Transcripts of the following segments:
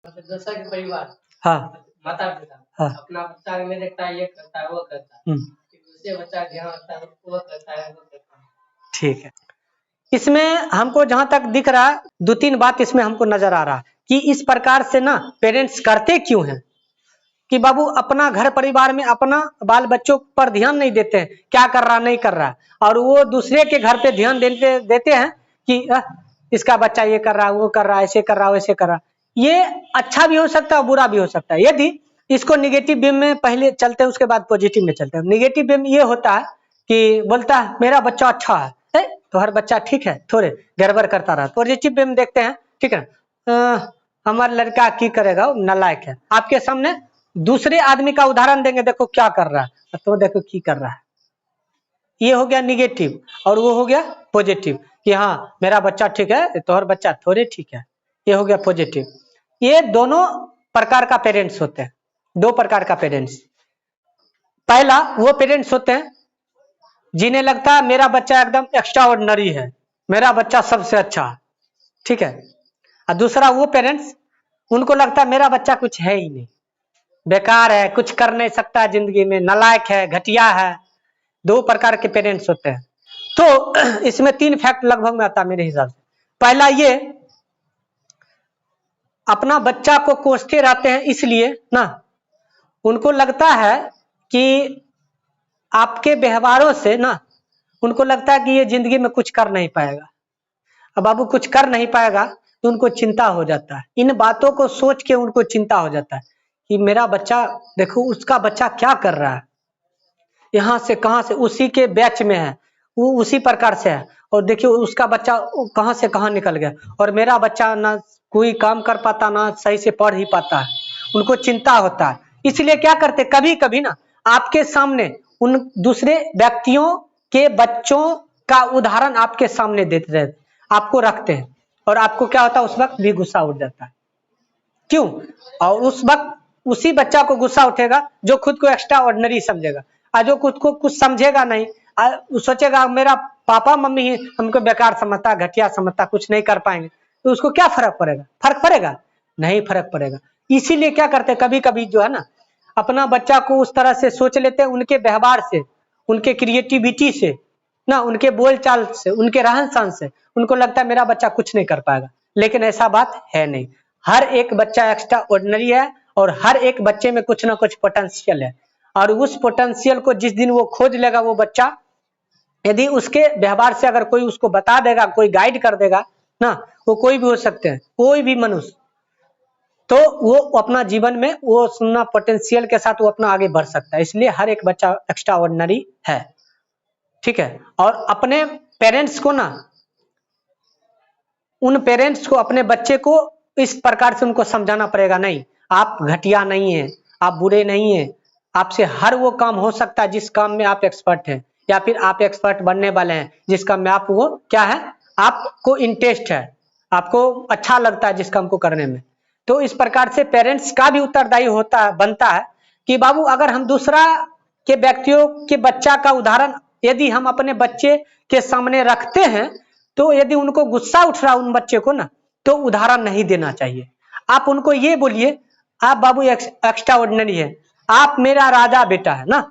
दूसरा के परिवार, हाँ माता पिता हाँ अपना बच्चा में देखता है, ये करता है, वो करता है, दूसरे बच्चा ध्यान रखता है, वो करता है, वो करता है। ठीक है। इसमें हमको जहां तक दिख रहा है, 2-3 बात इसमें हमको नजर आ रहा है कि इस प्रकार से ना पेरेंट्स करते क्यों हैं कि बाबू अपना घर परिवार में अपना बाल बच्चों पर ध्यान नहीं देते हैं, क्या कर रहा नहीं कर रहा, और वो दूसरे के घर पे ध्यान देते हैं कि इसका बच्चा ये कर रहा है, वो कर रहा है, ऐसे कर रहा है, वैसे कर रहा है। ये अच्छा भी हो सकता है, बुरा भी हो सकता है। यदि इसको निगेटिव वे में पहले चलते हैं, उसके बाद पॉजिटिव में चलते हैं। निगेटिव वे में ये होता है कि बोलता है मेरा बच्चा अच्छा है, तो हर बच्चा ठीक है, थोड़े गड़बड़ करता रहा। पॉजिटिव वे में देखते हैं, ठीक है, हमारा लड़का की करेगा, वो नालायक है। आपके सामने दूसरे आदमी का उदाहरण देंगे, देखो क्या कर रहा है, तो देखो की कर रहा है। ये हो गया निगेटिव, और वो हो गया पॉजिटिव कि हाँ मेरा बच्चा ठीक है, तोहर बच्चा थोड़े ठीक है। ये हो गया पॉजिटिव। ये दोनों प्रकार का पेरेंट्स होते हैं, 2 प्रकार का पेरेंट्स। पहला वो पेरेंट्स होते हैं जिन्हें लगता है मेरा बच्चा एकदम एक्स्ट्रा ऑर्डिनरी है, मेरा बच्चा सबसे अच्छा है, ठीक है। और दूसरा वो पेरेंट्स, उनको लगता है मेरा बच्चा कुछ है ही नहीं, बेकार है, कुछ कर नहीं सकता जिंदगी में, नालायक है, घटिया है। 2 प्रकार के पेरेंट्स होते हैं। तो इसमें 3 फैक्ट लगभग में आता है मेरे हिसाब से। पहला ये, अपना बच्चा को कोसते रहते हैं, इसलिए ना उनको लगता है कि आपके व्यवहारों से ना उनको लगता है कि ये जिंदगी में कुछ कर नहीं पाएगा। अब बाबू कुछ कर नहीं पाएगा तो उनको चिंता हो जाता है। इन बातों को सोच के उनको चिंता हो जाता है कि मेरा बच्चा, देखो उसका बच्चा क्या कर रहा है, यहाँ से कहाँ से, उसी के बैच में है, वो उसी प्रकार से है, और देखिए उसका बच्चा कहाँ से कहाँ निकल गया, और मेरा बच्चा ना कोई काम कर पाता, ना सही से पढ़ ही पाता है। उनको चिंता होता है, इसलिए क्या करते, कभी कभी ना आपके सामने उन दूसरे व्यक्तियों के बच्चों का उदाहरण आपके सामने देते रहते, आपको रखते हैं, और आपको क्या होता है, उस वक्त भी गुस्सा उठ जाता है। क्यों? और उस वक्त उसी बच्चा को गुस्सा उठेगा जो खुद को एक्स्ट्रा ऑर्डिनरी समझेगा, और जो खुद को कुछ समझेगा नहीं, सोचेगा मेरा पापा मम्मी ही हमको बेकार समझता, घटिया समझता, कुछ नहीं कर पाएंगे, तो उसको क्या फर्क पड़ेगा? फर्क पड़ेगा? नहीं फर्क पड़ेगा। इसीलिए क्या करते, कभी कभी जो है ना, अपना बच्चा को उस तरह से सोच लेते हैं, उनके व्यवहार से, उनके क्रिएटिविटी से ना, उनके बोलचाल से, उनके रहन सहन से उनको लगता है मेरा बच्चा कुछ नहीं कर पाएगा। लेकिन ऐसा बात है नहीं। हर एक बच्चा एक्स्ट्रा ऑर्डिनरी है, और हर एक बच्चे में कुछ ना कुछ पोटेंशियल है, और उस पोटेंशियल को जिस दिन वो खोज लेगा, वो बच्चा, यदि उसके व्यवहार से अगर कोई उसको बता देगा, कोई गाइड कर देगा ना, वो कोई भी हो सकते हैं, कोई भी मनुष्य, तो वो अपना जीवन में वो सुनना पोटेंशियल के साथ वो अपना आगे बढ़ सकता है। इसलिए हर एक बच्चा एक्स्ट्रा ऑर्डिनरी है, ठीक है। और अपने पेरेंट्स को ना, उन पेरेंट्स को अपने बच्चे को इस प्रकार से उनको समझाना पड़ेगा, नहीं आप घटिया नहीं है, आप बुरे नहीं है, आपसे हर वो काम हो सकता है जिस काम में आप एक्सपर्ट हैं, या फिर आप एक्सपर्ट बनने वाले हैं जिस काम में आप, वो क्या है, आपको इंटरेस्ट है, आपको अच्छा लगता है जिस काम को करने में। तो इस प्रकार से पेरेंट्स का भी उत्तरदायी बनता है कि बाबू अगर हम दूसरा के व्यक्तियों के बच्चा का उदाहरण यदि हम अपने बच्चे के सामने रखते हैं, तो यदि उनको गुस्सा उठ रहा उन बच्चे को ना, तो उदाहरण नहीं देना चाहिए। आप उनको ये बोलिए, आप बाबू एक्स्ट्रा ऑर्डिनरी है, आप मेरा राजा बेटा है ना,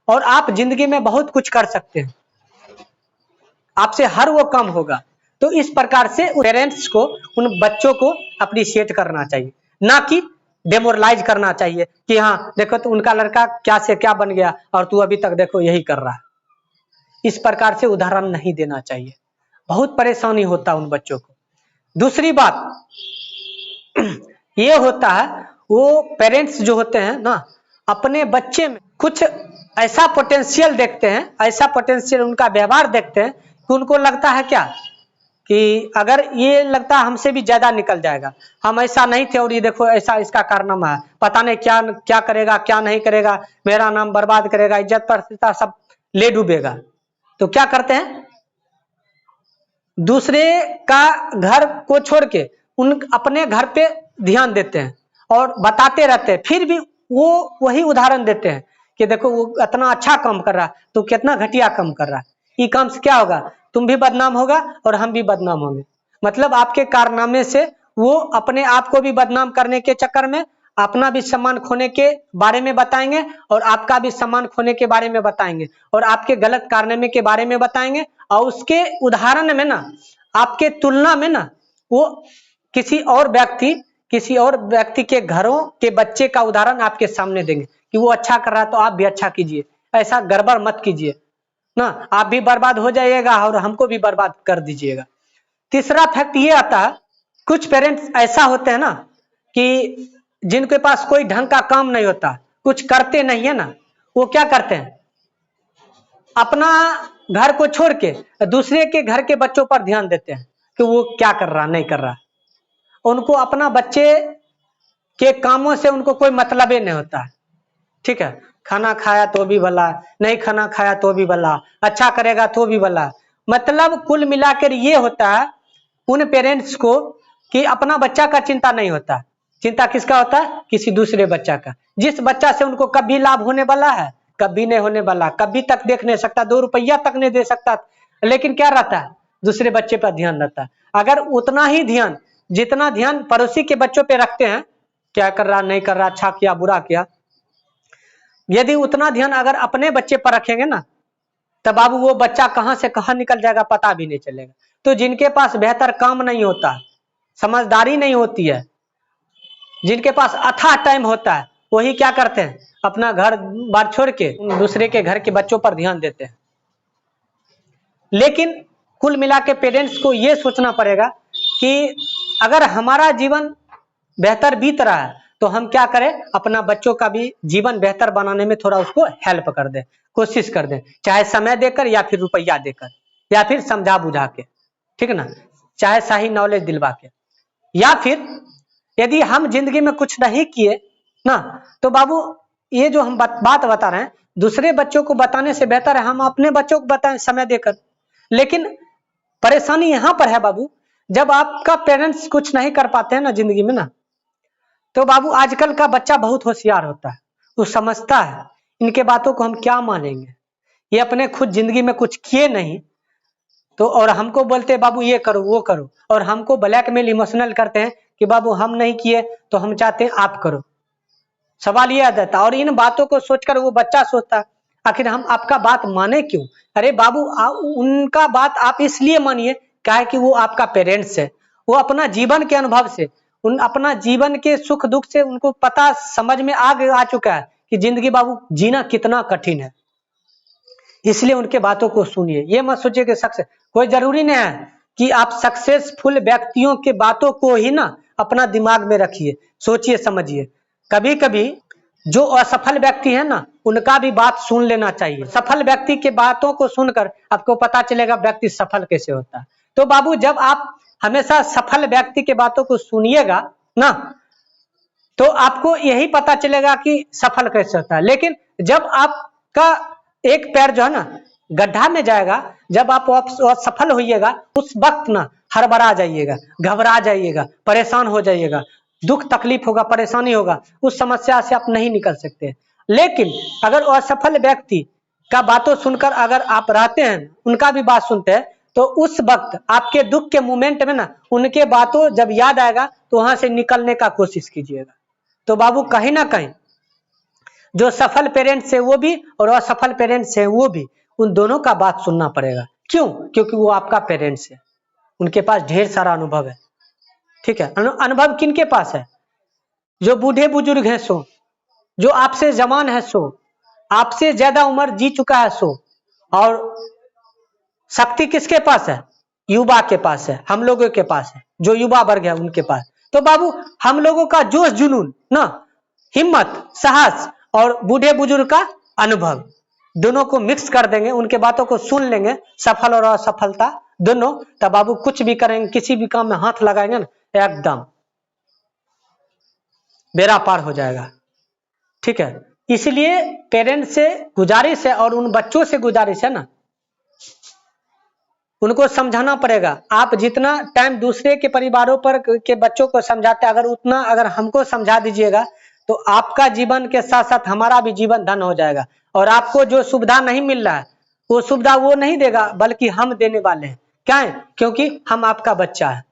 और आप जिंदगी में बहुत कुछ कर सकते हैं, आपसे हर वो काम होगा। तो इस प्रकार से पेरेंट्स को उन बच्चों को अप्रिशिएट करना चाहिए, ना कि डेमोरलाइज करना चाहिए कि हाँ देखो तो उनका लड़का क्या से क्या बन गया और तू अभी तक देखो यही कर रहा है। इस प्रकार से उदाहरण नहीं देना चाहिए, बहुत परेशानी होता है उन बच्चों को। दूसरी बात ये होता है, वो पेरेंट्स जो होते हैं ना, अपने बच्चे में कुछ ऐसा पोटेंशियल देखते हैं, ऐसा पोटेंशियल उनका व्यवहार देखते हैं कि उनको लगता है क्या कि अगर ये लगता है हमसे भी ज्यादा निकल जाएगा, हम ऐसा नहीं थे और ये देखो ऐसा इसका कारनामा है, पता नहीं क्या क्या करेगा क्या नहीं करेगा, मेरा नाम बर्बाद करेगा, इज्जत प्रतिष्ठा सब ले डूबेगा। तो क्या करते हैं, दूसरे का घर को छोड़ के उन अपने घर पे ध्यान देते हैं और बताते रहते हैं, फिर भी वो वही उदाहरण देते हैं कि देखो वो इतना अच्छा काम कर रहा है, तो कितना घटिया काम कर रहा है, ये काम से क्या होगा, तुम भी बदनाम होगा और हम भी बदनाम होंगे। मतलब आपके कारनामे से वो अपने आप को भी बदनाम करने के चक्कर में अपना भी सम्मान खोने के बारे में बताएंगे और आपका भी सम्मान खोने के बारे में बताएंगे और आपके गलत कारनामे के बारे में बताएंगे। और उसके उदाहरण में ना, आपके तुलना में ना, वो किसी और व्यक्ति के घरों के बच्चे का उदाहरण आपके सामने देंगे कि वो अच्छा कर रहा है तो आप भी अच्छा कीजिए, ऐसा गड़बड़ मत कीजिए ना, आप भी बर्बाद हो जाइएगा और हमको भी बर्बाद कर दीजिएगा। तीसरा फैक्ट ये आता है, कुछ पेरेंट्स ऐसा होते हैं ना कि जिनके पास कोई ढंग का काम नहीं होता, कुछ करते नहीं है ना, वो क्या करते हैं, अपना घर को छोड़ के दूसरे के घर के बच्चों पर ध्यान देते हैं कि वो क्या कर रहा नहीं कर रहा। उनको अपना बच्चे के कामों से उनको कोई मतलब ही नहीं होता है। ठीक है, खाना खाया तो भी भला, नहीं खाना खाया तो भी भला, अच्छा करेगा तो भी भला। मतलब कुल मिलाकर ये होता है उन पेरेंट्स को कि अपना बच्चा का चिंता नहीं होता, चिंता किसका होता है, किसी दूसरे बच्चा का, जिस बच्चा से उनको कभी लाभ होने वाला है, कभी नहीं होने वाला, कभी तक देख नहीं सकता, 2 रुपया तक नहीं दे सकता, लेकिन क्या रहता है, दूसरे बच्चे पर ध्यान रहता है। अगर उतना ही ध्यान जितना ध्यान पड़ोसी के बच्चों पे रखते हैं, क्या कर रहा नहीं कर रहा, अच्छा किया बुरा किया, यदि उतना ध्यान अगर अपने बच्चे पर रखेंगे ना, तब बाबू वो बच्चा कहां से कहां निकल जाएगा पता भी नहीं चलेगा। तो जिनके पास बेहतर काम नहीं होता, समझदारी नहीं होती है, जिनके पास अथाह टाइम होता है, वही क्या करते हैं, अपना घर बार छोड़ के दूसरे के घर के बच्चों पर ध्यान देते हैं। लेकिन कुल मिला के पेरेंट्स को यह सोचना पड़ेगा कि अगर हमारा जीवन बेहतर बीत रहा है तो हम क्या करें, अपना बच्चों का भी जीवन बेहतर बनाने में थोड़ा उसको हेल्प कर दें, कोशिश कर दें, चाहे समय देकर या फिर रुपया देकर या फिर समझा बुझा के, ठीक है ना, चाहे सही नॉलेज दिलवा के। या फिर यदि हम जिंदगी में कुछ नहीं किए ना, तो बाबू ये जो हम बात बता रहे हैं, दूसरे बच्चों को बताने से बेहतर है हम अपने बच्चों को बताएं समय देकर। लेकिन परेशानी यहां पर है बाबू, जब आपका पेरेंट्स कुछ नहीं कर पाते हैं ना जिंदगी में ना, तो बाबू आजकल का बच्चा बहुत होशियार होता है, वो समझता है इनके बातों को हम क्या मानेंगे, ये अपने खुद जिंदगी में कुछ किए नहीं तो, और हमको बोलते बाबू ये करो वो करो, और हमको ब्लैकमेल इमोशनल करते हैं कि बाबू हम नहीं किए तो हम चाहते हैं आप करो। सवाल ये आ जाता है, और इन बातों को सोचकर वो बच्चा सोचता है आखिर हम आपका बात माने क्यों। अरे बाबू उनका बात आप इसलिए मानिए क्या कि वो आपका पेरेंट्स है, वो अपना जीवन के अनुभव से, अपना जीवन के सुख दुख से उनको पता समझ में आ चुका है कि जिंदगी बाबू जीना कितना कठिन है, इसलिए उनके बातों को सुनिए। ये मत सोचिए कि सक्सेस, कोई जरूरी नहीं है कि आप सक्सेसफुल व्यक्तियों के बातों को ही ना अपना दिमाग में रखिए, सोचिए समझिए। कभी कभी जो असफल व्यक्ति है ना, उनका भी बात सुन लेना चाहिए। सफल व्यक्ति के बातों को सुनकर आपको पता चलेगा व्यक्ति सफल कैसे होता है। तो बाबू जब आप हमेशा सफल व्यक्ति के बातों को सुनिएगा ना, तो आपको यही पता चलेगा कि सफल कैसे होता है। लेकिन जब आपका एक पैर जो है ना गड्ढा में जाएगा, जब आप सफल होइएगा, उस वक्त ना हड़बड़ा जाइएगा, घबरा जाइएगा, परेशान हो जाइएगा, दुख तकलीफ होगा, परेशानी होगा, उस समस्या से आप नहीं निकल सकते। लेकिन अगर असफल व्यक्ति का बातों सुनकर अगर आप रहते हैं, उनका भी बात सुनते हैं, तो उस वक्त आपके दुख के मोमेंट में ना उनके बातों जब याद आएगा तो वहां से निकलने का कोशिश कीजिएगा। तो बाबू कहीं ना कहीं जो सफल पेरेंट्स है वो भी और असफल पेरेंट्स है वो भी, उन दोनों का बात सुनना पड़ेगा। क्यों? क्योंकि वो आपका पेरेंट्स है, उनके पास ढेर सारा अनुभव है। ठीक है, अनुभव किनके पास है? जो बूढ़े बुजुर्ग हैं सो, जो आपसे जवान है सो, आपसे ज्यादा उम्र जी चुका है सो, और शक्ति किसके पास है? युवा के पास है, हम लोगों के पास है, जो युवा वर्ग है उनके पास। तो बाबू हम लोगों का जोश जुनून ना, हिम्मत साहस और बूढ़े बुजुर्ग का अनुभव दोनों को मिक्स कर देंगे, उनके बातों को सुन लेंगे, सफल और असफलता दोनों, तब बाबू कुछ भी करेंगे, किसी भी काम में हाथ लगाएंगे ना, एकदम बेड़ा पार हो जाएगा। ठीक है, इसलिए पेरेंट्स से गुजारिश है और उन बच्चों से गुजारिश है ना, उनको समझाना पड़ेगा। आप जितना टाइम दूसरे के परिवारों पर के बच्चों को समझाते हैं, अगर उतना अगर हमको समझा दीजिएगा तो आपका जीवन के साथ साथ हमारा भी जीवन धन हो जाएगा। और आपको जो सुविधा नहीं मिल रहा है वो सुविधा वो नहीं देगा, बल्कि हम देने वाले हैं। क्या है? क्योंकि हम आपका बच्चा है।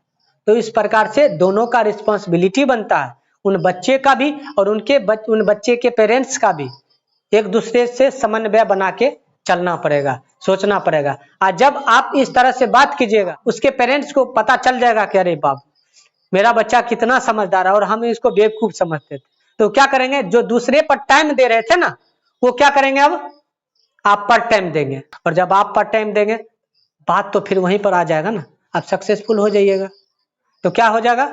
तो इस प्रकार से दोनों का रिस्पॉन्सिबिलिटी बनता है, उन बच्चे का भी और उन बच्चे के पेरेंट्स का भी एक दूसरे से समन्वय बना के चलना पड़ेगा, सोचना पड़ेगा। और जब आप इस तरह से बात कीजिएगा, उसके पेरेंट्स को पता चल जाएगा कि अरे बाप, मेरा बच्चा कितना समझदार है और हम इसको बेवकूफ समझते थे। तो क्या करेंगे, जो दूसरे पर टाइम दे रहे थे ना, वो क्या करेंगे, अब आप पर टाइम देंगे। और जब आप पर टाइम देंगे, बात तो फिर वहीं पर आ जाएगा ना, आप सक्सेसफुल हो जाइएगा। तो क्या हो जाएगा,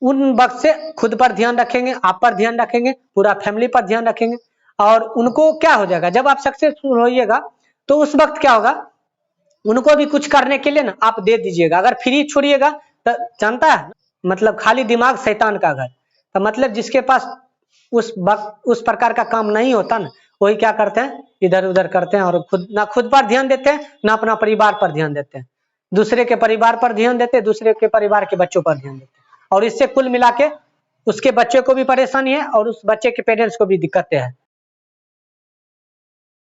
उन वक्त से खुद पर ध्यान रखेंगे, आप पर ध्यान रखेंगे, पूरा फैमिली पर ध्यान रखेंगे। और उनको क्या हो जाएगा, जब आप सक्सेसफुल होइएगा तो उस वक्त क्या होगा, उनको भी कुछ करने के लिए ना आप दे दीजिएगा। अगर फ्री छोड़िएगा तो जानता है, मतलब खाली दिमाग शैतान का घर। तो मतलब जिसके पास उस प्रकार का काम नहीं होता ना, वही क्या करते हैं, इधर उधर करते हैं और खुद पर ध्यान देते हैं, ना अपना परिवार पर ध्यान देते हैं, दूसरे के परिवार पर ध्यान देते हैं, दूसरे के परिवार के बच्चों पर ध्यान देते हैं। और इससे कुल मिला के उसके बच्चे को भी परेशानी है और उस बच्चे के पेरेंट्स को भी दिक्कतें हैं।